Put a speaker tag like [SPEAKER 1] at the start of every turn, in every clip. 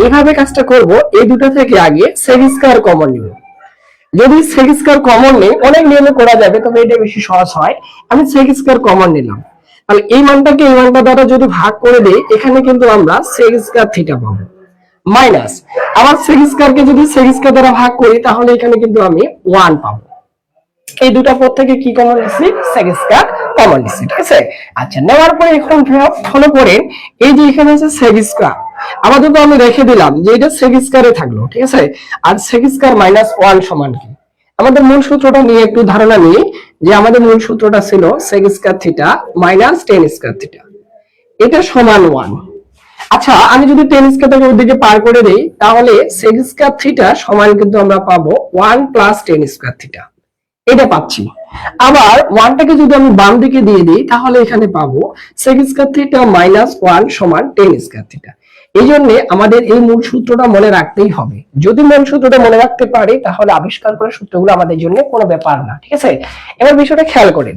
[SPEAKER 1] এইভাবে কাজটা করব, এই দুটো থেকে আগে sec স্কয়ার কমন নিব। যদি sec স্কয়ার কমন নেই, অনেক নিয়মে করা যাবে, তবে এটা বেশি সহজ হয়। আমি sec স্কয়ার কমন নিলাম, তাহলে এই মানটাকে এই মানটা দ্বারা যদি ভাগ করে দেই, এখানে কিন্তু আমরা sec স্কয়ার থিটা পাবো। মাইনাস আবার sec স্কয়ারকে যদি sec স্কয়ার দ্বারা ভাগ করি, তাহলে এখানে কিন্তু আমি 1 পাবো। এই দুটা পদ থেকে কি কমন নিছি? sec স্কয়ার কমন নিছি, ঠিক আছে? আচ্ছা, নেওয়ার পরে এখন ফলো করেন, এই যে এখানে আছে sec স্কয়ার, আপাতত আমি রেখে দিলাম যে এটা sec স্কয়ারে থাকলো, ঠিক আছে? আর sec স্কয়ার মাইনাস 1 সমান কি? আমাদের মূল সূত্রটা নিয়ে একটু ধারণা নিই, যে আমাদের মূল সূত্রটা ছিল sec square theta minus tan square theta, এটা সমান 1। আচ্ছা, আমি যদি tan স্কয়ারটাকে ওদিকে পার করে দেই, তাহলে sec স্কয়ার থিটা সমান কিন্তু আমরা পাবো 1 প্লাস tan স্কয়ার থিটা, এটা পাচ্ছি। আবার 1টাকে যদি আমি বাম দিকে দিয়ে দিই, তাহলে এখানে পাবো sec স্কয়ার থিটা মাইনাস 1 সমান tan স্কয়ার থিটা। এই জন্য আমাদের এই মূল সূত্রটা মনে রাখতেই হবে। যদি মূল সূত্রটা মনে রাখতে পারি, তাহলে আবিষ্কার করা সূত্রগুলো আমাদের জন্য কোনো ব্যাপার না, ঠিক আছে? এবার বিষয়টা খেয়াল করেন,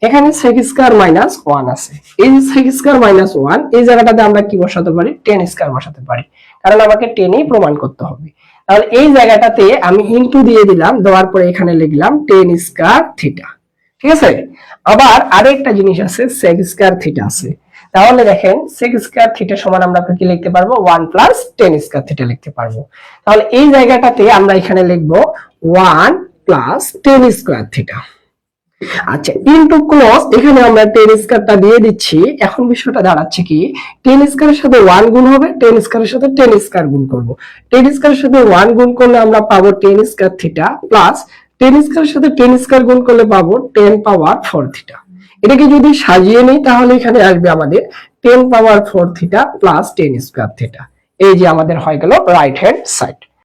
[SPEAKER 1] এখানে sec স্কয়ার মাইনাস 1 আছে, এই যে sec স্কয়ার মাইনাস 1, এই জায়গাটাতে আমরা কি বসাতে পারি? tan স্কয়ার বসাতে পারি, কারণ আমাকে টেনই প্রমাণ করতে হবে। তাহলে এই জায়গাটাতে আমি ইনটু দিয়ে দিলাম, দেওয়ার পরে এখানে লিখলাম tan স্কয়ার থিটা, ঠিক আছে? আবার আরেকটা জিনিস আছে, sec স্কয়ার থিটা আছে। তাহলে দেখেন sec স্কয়ার থিটা সমান আমরা কি লিখতে পারবো? 1 প্লাস tan স্কয়ার থিটা লিখতে পারবো। তাহলে এই জায়গাটাতে আমরা এখানে লিখবো 1 প্লাস tan স্কয়ার থিটা। আচ্ছা, ইনটু ক্লোজ, এখানে আমরা tan স্কয়ারটা দিয়ে দিচ্ছি। এখন বিষয়টা দাঁড়াচ্ছে কি, tan স্কয়ারের সাথে 1 গুণ হবে, tan স্কয়ারের সাথে tan স্কয়ার গুণ করব। tan স্কয়ারের সাথে 1 গুণ করলে আমরা পাবো tan square theta, plus tan স্কয়ারের সাথে tan স্কয়ার গুণ করলে পাবো tan পাওয়ার 4 থিটা। এটাকে যদি সাজিয়ে নেই, তাহলে এখানে আসবে আমাদের tan পাওয়ার 4 theta plus tan square theta. এই যে আমাদের হয়ে গেল রাইট হ্যান্ড সাইড।